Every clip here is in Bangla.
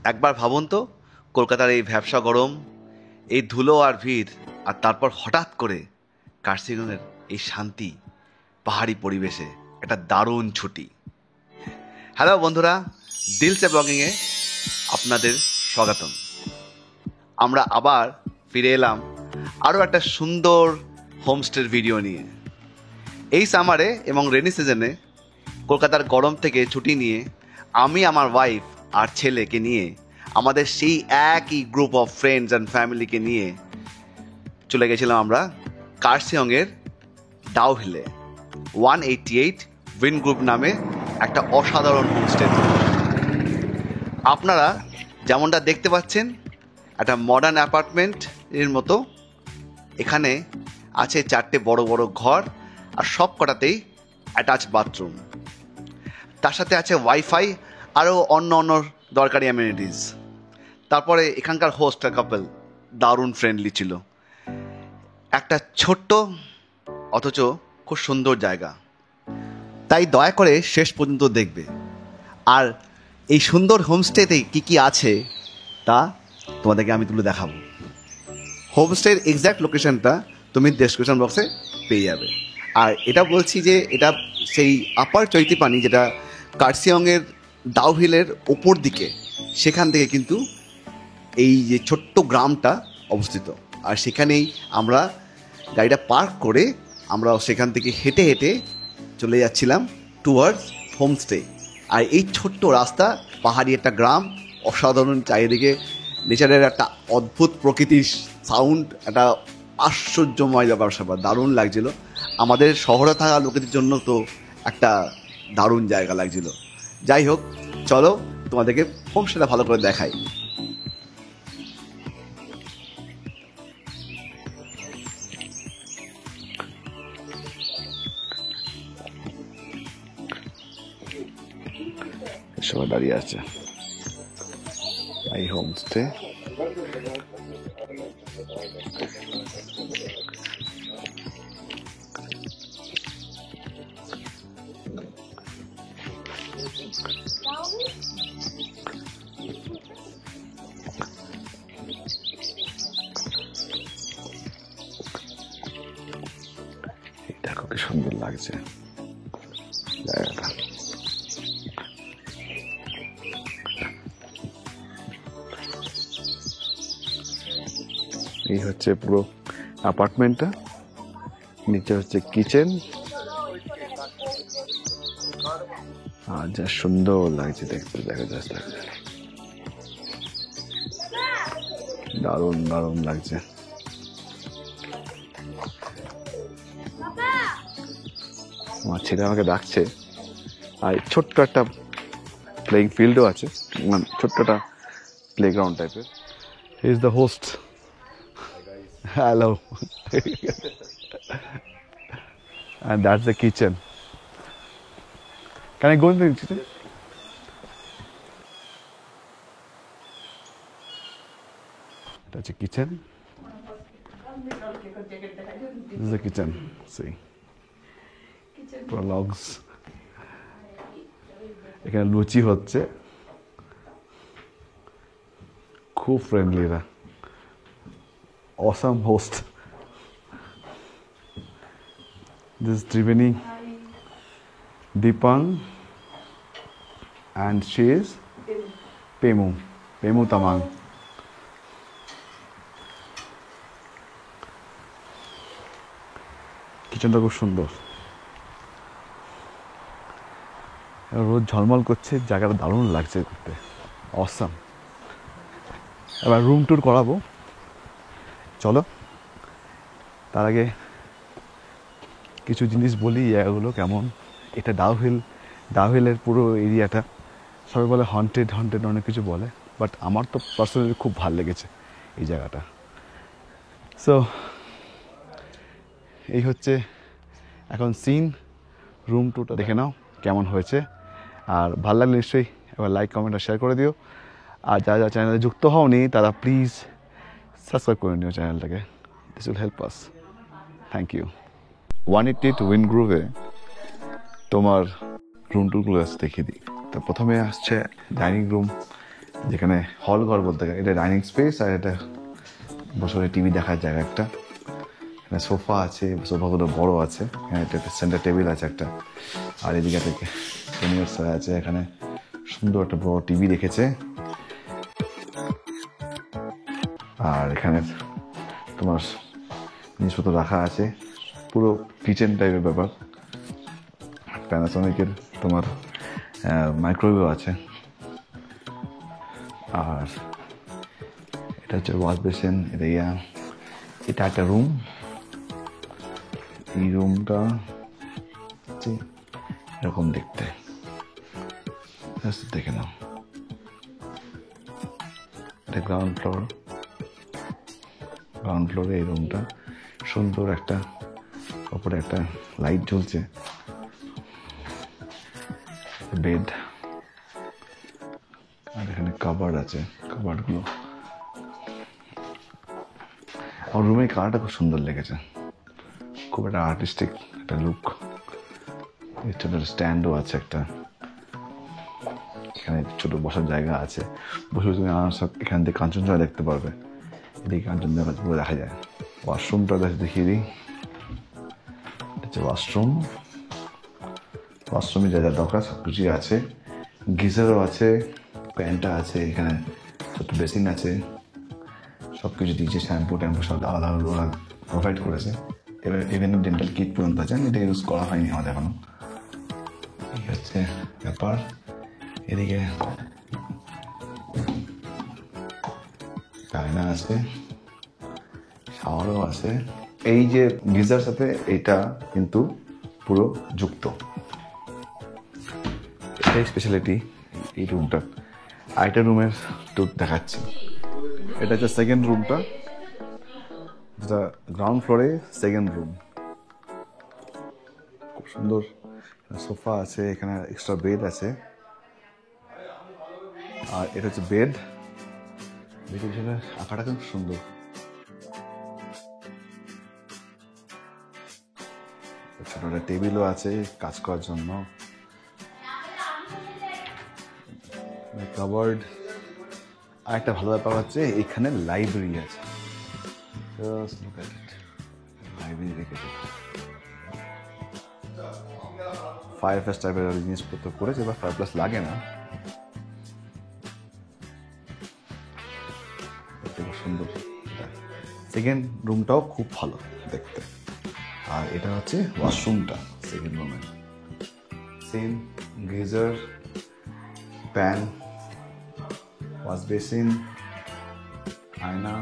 একবার ভাবুন তো, কলকাতার এই ভ্যাপসা গরম, এই ধুলো আর ভিড়, আর তারপর হঠাৎ করে কার্সিগনের এই শান্তি, পাহাড়ি পরিবেশে একটা দারুণ ছুটি। হ্যালো বন্ধুরা, দিলসে ব্লগিংয়ে আপনাদের স্বাগতম। আমরা আবার ফিরে এলাম আরও একটা সুন্দর হোমস্টের ভিডিও নিয়ে। এই সামারে এবং রেনি সিজনে কলকাতার গরম থেকে ছুটি নিয়ে আমি আমার ওয়াইফ আর ছেলেকে নিয়ে আমাদের সেই একই গ্রুপ অফ ফ্রেন্ডস অ্যান্ড ফ্যামিলিকে নিয়ে চলে গেছিলাম আমরা কার্সিয়ংয়ের ডাউহিলে 188 উইন গ্রুপ নামে একটা অসাধারণ হোমস্টে। আপনারা যেমনটা দেখতে পাচ্ছেন, একটা মডার্ন অ্যাপার্টমেন্ট এর মতো। এখানে আছে 4টে বড় বড় ঘর আর সব কটাতেই অ্যাটাচ বাথরুম। তার সাথে আছে ওয়াইফাই আরও অন্য অন্য দরকারি অ্যামিনিটিস। তারপরে এখানকার হোস্ট কাপল দারুণ ফ্রেন্ডলি ছিল। একটা ছোট্ট অথচ খুব সুন্দর জায়গা, তাই দয়া করে শেষ পর্যন্ত দেখবে। আর এই সুন্দর হোমস্টেতে কী কী আছে তা তোমাদেরকে আমি তুলে দেখাবো। হোমস্টের এক্স্যাক্ট লোকেশনটা তুমি ডেসক্রিপশন বক্সে পেয়ে যাবে। আর এটা বলছি যে এটা সেই আপার চৈতিপানি, যেটা কার্সিয়ংয়ের ডাউহিলের ওপর দিকে, সেখান থেকে কিন্তু এই যে ছোট্ট গ্রামটা অবস্থিত। আর সেখানেই আমরা গাড়িটা পার্ক করে আমরা সেখান থেকে হেঁটে হেঁটে চলে যাচ্ছিলাম টুয়ার্ডস হোমস্টে। আর এই ছোট্ট রাস্তা, পাহাড়ি একটা গ্রাম, অসাধারণ চারিদিকে নেচারের একটা অদ্ভুত প্রকৃতির সাউন্ড, একটা আশ্চর্যময় ব্যাপার স্যাপার, দারুণ লাগছিল। আমাদের শহরে থাকা লোকেদের জন্য তো একটা দারুণ জায়গা লাগছিল। যাই হোক, চলো তোমাদেরকে হোমস্টেটা ভালো করে দেখাই। সবাই দাঁড়িয়ে আছে এই হোমস্টে। দেখো কি সুন্দর লাগছে জায়গাটা। এই হচ্ছে পুরো অ্যাপার্টমেন্টটা, নিচে হচ্ছে কিচেন। আর যা সুন্দর লাগছে দেখতে, দেখা যাচ্ছে দারুণ দারুণ লাগছে। আমার ছেলে আমাকে ডাকছে। আর ছোট্ট একটা প্লেইং ফিল্ডও আছে, মানে ছোট্ট একটা প্লেগ্রাউন্ড টাইপের। He is the host. Hello. And that's the kitchen. Can I go in the kitchen? That's a kitchen. This is the kitchen. See. For logs. এখানে লুচি হচ্ছে। খুব ফ্রেন্ডলি এরা। Awesome host. This is Triveni, Dipang, and she is Pemu Tamang. কিচেনটা খুব সুন্দর, রোদ ঝলমল করছে, জায়গাটা দারুণ লাগছে দেখতে, অসাম। এবার রুম ট্যুর করাবো, চলো। তার আগে কিছু জিনিস বলি, জায়গাগুলো কেমন। এটা ডাউহিলের পুরো এরিয়াটা সবাই বলে হন্টেড অনেক কিছু বলে, বাট আমার তো পার্সোনালি খুব ভালো লেগেছে এই জায়গাটা। সো এই হচ্ছে এখন সিন। রুম টুরটা দেখে নাও কেমন হয়েছে। আর ভালো লাগলে নিশ্চয়ই এবার লাইক, কমেন্ট আর শেয়ার করে দিও। আর যারা চ্যানেলে যুক্ত হওনি তারা প্লিজ সাবস্ক্রাইব করে নিও চ্যানেলটাকে। This will help us. Thank you. 188 উইন গ্রুভে তোমার রুম টুরগুলো দেখিয়ে দিই। তো প্রথমে আসছে ডাইনিং রুম, যেখানে হল ঘর বলতে গেলে এটা ডাইনিং স্পেস, আর এটা বসে টিভি দেখার জায়গা একটা। এখানে সোফা আছে, সোফাগুলো বড় আছে। হ্যাঁ, এটা একটা সেন্টার টেবিল আছে একটা, আর এদিকে থেকে আছে। এখানে সুন্দর একটা বড় টিভি রেখেছে। আর এখানে তোমার জিনিসপত্র রাখা আছে, পুরো কিচেন টাইপের ব্যাপার। প্যানাসোনিকের তোমার মাইক্রোওয়েভও আছে। আর এটা হচ্ছে ওয়াশ বেসিন। এটা একটা রুম। এই রুমটা হচ্ছে এরকম দেখতে, দেখে নাও। এটা গ্রাউন্ড ফ্লোরে এই রুমটা। সুন্দর একটা ওপরে একটা লাইট জ্বলছে। বেড, আর এখানে কাবার্ড আছে। কাবার্ডগুলো আমার রুমের কালারটা খুব সুন্দর লেগেছে, খুব একটা আর্টিস্টিক একটা লুক। ছোট স্ট্যান্ডও আছে একটা। এখানে ছোট বসার জায়গা আছে, বসে তুমি সব এখান থেকে কাঞ্চনজঙ্ঘা দেখতে পারবে। এদিকে কাঞ্চনজঙ্ঘা পুরো দেখা যায়। ওয়াশরুমটা দেখিয়ে দিই। ওয়াশরুমে যা যা দরকার সব কিছুই আছে। গিজারও আছে, প্যান্টটা আছে, এখানে ছোট্ট বেসিন আছে, সব কিছু দিয়েছে। শ্যাম্পু ট্যাম্পু সব আলাদা আলাদা প্রোভাইড করেছে। এবার ইভেন ডেন্টাল কিট পর্যন্ত আছে, এটা ইউজ করা হয়নি আমাদের এখনো। এই হচ্ছে ব্যাপার। এদিকে আয়না আছে, শাওয়ারও আছে। এই যে গিজার সাথে এটা কিন্তু পুরো যুক্ত। এটাই স্পেশালিটি এই রুমটা। আরেকটা রুমের টুর দেখাচ্ছি। এটা হচ্ছে সেকেন্ড রুমটা, যেটা গ্রাউন্ড ফ্লোরে সেকেন্ড রুম। খুব সুন্দর সোফা আছে, এখানে এক্সট্রা বেড আছে। আর এটা হচ্ছে বেডের জন্য আঁকাটা খুব সুন্দর। ছোট একটা টেবিলও আছে কাজ করার জন্য। কাবার্ড। আর একটা ভালো ব্যাপার হচ্ছে এখানে লাইব্রেরি আছে। লাইব্রেরি রেখেছে, ফায়ার প্লাস টাইপের জিনিসপত্র করেছে, বা ফায়ার প্লাস লাগে না। খুব সুন্দর। সেকেন্ড রুমটাও খুব ভালো দেখতে। আর এটা হচ্ছে ওয়াশরুমটা সেকেন্ড রুমের। Same geyser, pan, wash basin, আয়না,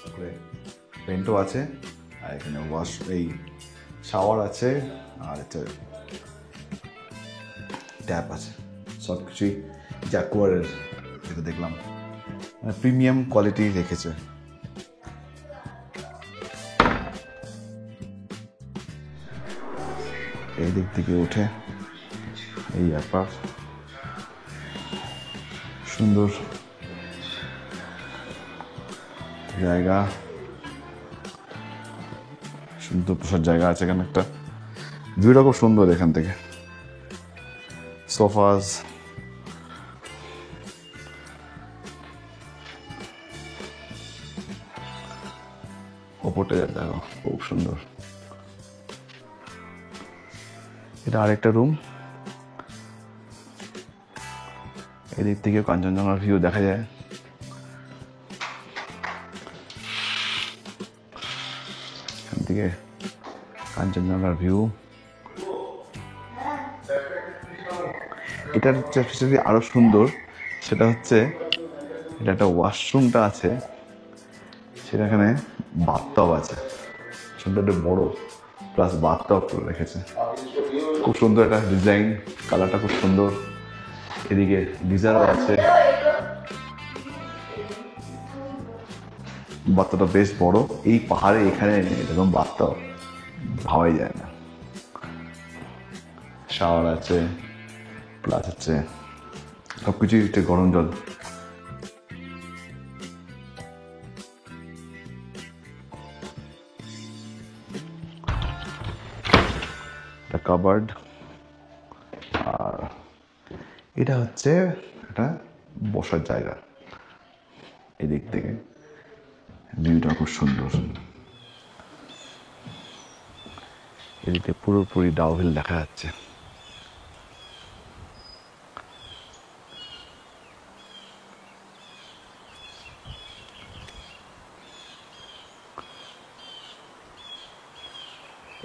তারপরে পেন্টও আছে। আর এখানে এই শাওয়ার আছে, আর একটা ট্যাপ আছে। সব কিছুই জ্যাকুয়ারের, যেটা দেখলাম প্রিমিয়াম কোয়ালিটি রেখেছে। এই দিক থেকে উঠে এই ব্যাপার। সুন্দর জায়গা, সুন্দর বসার জায়গা আছে এখানে একটা। ভিউটা খুব সুন্দর এখান থেকে। সোফাস, ওপরটা দেখো খুব সুন্দর। এটা আরেকটা রুম। এদিক থেকে কাঞ্চনজঙ্ঘার ভিউ দেখা যায়। এখান থেকে কাঞ্চনজঙ্ঘার ভিউ। এটার যে ফেসিলিটি আরো সুন্দর, সেটা হচ্ছে এটা একটা ওয়াশরুমটা আছে, সেটা এখানে বাথটব আছে। সুন্দর একটা বড় প্লাস বাথটব করে রেখেছে। খুব সুন্দর একটা ডিজাইন, কালারটা খুব সুন্দর। এদিকে গিজারও আছে। বাথটবটা বেশ বড়। এই পাহাড়ে এখানে এরকম বাথটব ভাবাই যায় না। শাওয়ার আছে, প্লাস হচ্ছে সবকিছুই হচ্ছে গরম জল। কাবার্ড। আর এটা হচ্ছে একটা বসার জায়গা, এদিক থেকে ভিউটা খুব সুন্দর। এদিকে পুরোপুরি ডাউহিল দেখা যাচ্ছে।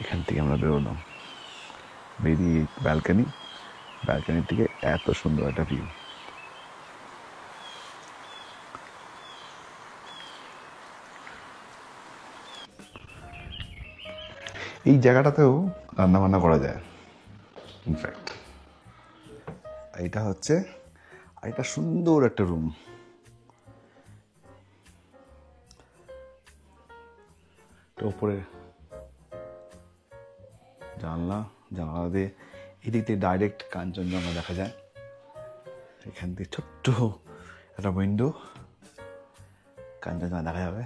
এখান থেকে আমরা বেরোলাম, বেরিয়ে ব্যালকানির থেকে এত সুন্দর একটা ভিউ। এই জায়গাটাতেও রান্না বান্না করা যায় ইনফ্যাক্ট। এটা হচ্ছে এটা সুন্দর একটা রুম। উপরে জানলা দিয়ে এদিক দিয়ে ডাইরেক্ট কাঞ্চনজঙ্ঘা দেখা যায়। এখান থেকে ছোট্ট একটা উইন্ডো, কাঞ্চনজঙ্ঘা দেখা যাবে।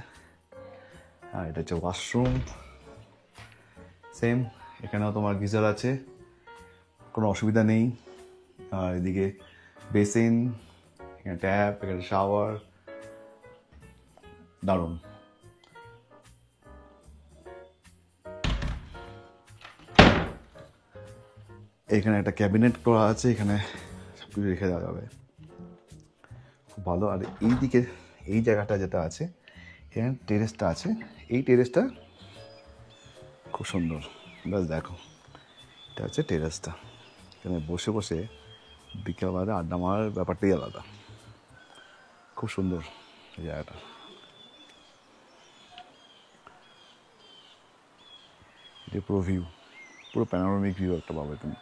আর এটা হচ্ছে ওয়াশরুম, সেম এখানেও তোমার গিজার আছে, কোনো অসুবিধা নেই। আর এদিকে বেসিন, এখানে ট্যাপ, এখানে শাওয়ার, দারুণ। এখানে একটা ক্যাবিনেট করা আছে, এখানে সব কিছু রেখে দেওয়া যাবে, খুব ভালো। আর এইদিকে এই জায়গাটা যেটা আছে, এখানে টেরেসটা আছে, এই টেরেসটা খুব সুন্দর। ব্যাস দেখো, এটা হচ্ছে টেরেসটা। এখানে বসে বসে বিকেলবেলা আড্ডা মারার ব্যাপারটাই আলাদা, খুব সুন্দর এই জায়গাটা। এটা পুরো ভিউ, পুরো প্যানোরামিক ভিউ একটা পাবে তুমি।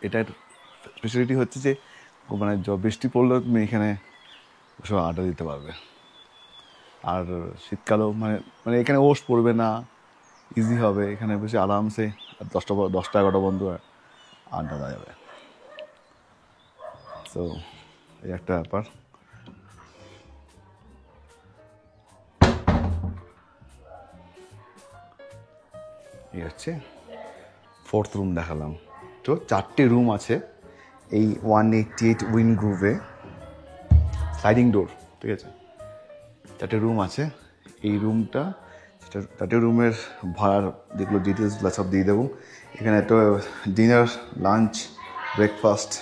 এটার স্পেশালিটি হচ্ছে যে মানে বৃষ্টি পড়লেও তুমি এখানে সব আড্ডা দিতে পারবে। আর শীতকালেও মানে এখানে ওষ পড়বে না, ইজি হবে, এখানে বসে আরামসে 10টা-11টা বন্ধু আড্ডা দেওয়া যাবে। তো এই একটা ব্যাপার। এই হচ্ছে 4th রুম দেখালাম। তো 4টে রুম আছে এই 188 উইন্ড গ্রুভে, স্লাইডিং ডোর, ঠিক আছে। 4টে রুম আছে। এই রুমটা 4টে রুমের ভাড়ার যেগুলো ডিটেলসগুলো সব দিয়ে দেবো। এখানে একটা ডিনার, লাঞ্চ, ব্রেকফাস্ট,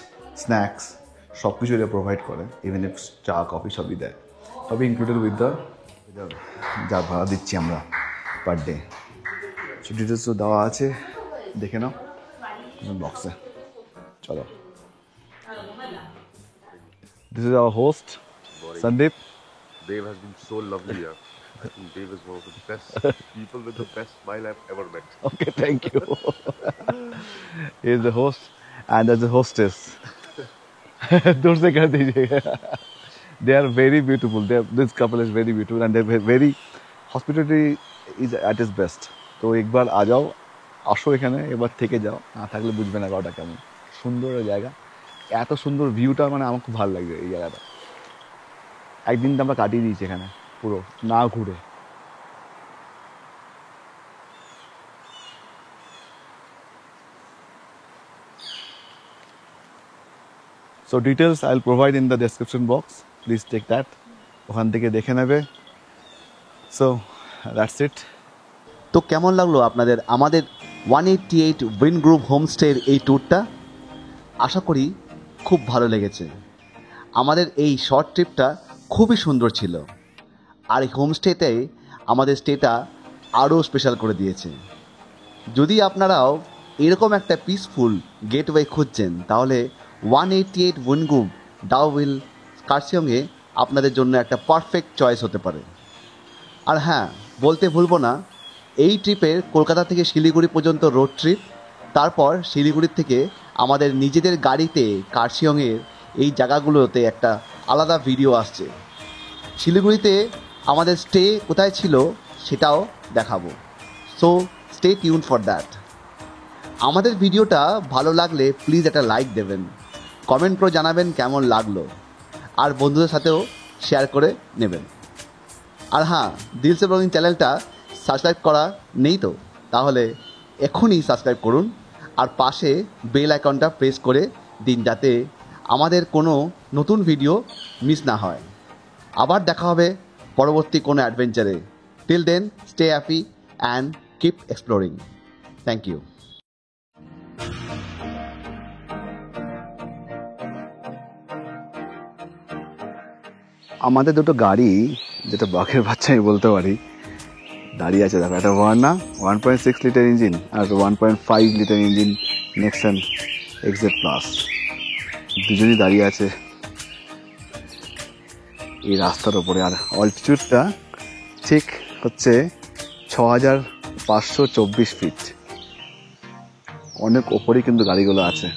স্ন্যাক্স সব কিছু এটা প্রোভাইড করে। ইভেন চা, কফি সবই দেয়, সবই ইনক্লুডেড উইথ যা ভাড়া দিচ্ছি আমরা পার ডে। সব ডিটেলসও দেওয়া আছে, দেখে নাও বক্সে। চলো, this is our host, Sandeep. Dave has been so lovely here. I think Dave is one of the best people with the best smile I've ever met. Okay, thank you. He is the host and there's a hostess. दूर से कर दीजिएगा. They are very beautiful. This couple is very beautiful and they're very hospitality is at its best. তো একবার आ जाओ, আসো এখানে, এবার থেকে যাও, না থাকলে বুঝবে না ওটা কেমন সুন্দর জায়গা। এত সুন্দর ভিউটা, মানে আমার খুব ভালো লাগছে এই জায়গাটা। একদিন তো আমরা কাটিয়ে দিয়েছি এখানে পুরো না ঘুরে। So details I'll provide in the description box. Please take that. ওখান থেকে দেখে নেবে। So that's it. তো কেমন লাগলো আপনাদের আমাদের 188 উইন্ড গ্রুভ হোমস্টের এই ট্যুরটা? আশা করি খুব ভালো লেগেছে। আমাদের এই শর্ট ট্রিপটা খুবই সুন্দর ছিল। আর এই হোমস্টেতে আমাদের স্টেটা আরও স্পেশাল করে দিয়েছে। যদি আপনারাও এরকম একটা পিসফুল গেটওয়ে খুঁজছেন, তাহলে 188 উইন্ড গ্রুভ ডাউহিল কার্শিয়ংয়ে আপনাদের জন্য একটা পারফেক্ট চয়েস হতে পারে। আর হ্যাঁ, বলতে ভুলবো না, এই ট্রিপের কলকাতা থেকে শিলিগুড়ি পর্যন্ত রোড ট্রিপ, তারপর শিলিগুড়ির থেকে আমাদের নিজেদের গাড়িতে কার্শিয়ংয়ের এই জায়গাগুলোতে একটা আলাদা ভিডিও আসছে। শিলিগুড়িতে আমাদের স্টে কোথায় ছিল সেটাও দেখাবো। So stay tune for that. আমাদের ভিডিওটা ভালো লাগলে প্লিজ একটা লাইক দেবেন, কমেন্ট করে জানাবেন কেমন লাগলো, আর বন্ধুদের সাথেও শেয়ার করে নেবেন। আর হ্যাঁ, দিলসে ব্লগিং চ্যানেলটা সাবস্ক্রাইব করা নেই তো, তাহলে এখনই সাবস্ক্রাইব করুন আর পাশে বেল আইকনটা প্রেস করে দিন, যাতে আমাদের কোনো নতুন ভিডিও মিস না হয়। আবার দেখা হবে পরবর্তী কোনো অ্যাডভেঞ্চারে। Till then, stay happy and keep exploring. Thank you. আমাদের দুটো গাড়ি, যেটা বাঘের বাচ্চা আমি বলতে পারি, দাঁড়িয়ে আছে। দেখো, একটা ভার্না 1.6 লিটার ইঞ্জিন আর 1.5 litre engine Nexon XZ plus, দুজনই দাঁড়িয়ে আছে এই রাস্তার ওপরে। আর অল্টিটিউডটা ঠিক হচ্ছে 6524 ফিট। অনেক ওপরেই কিন্তু গাড়িগুলো আছে।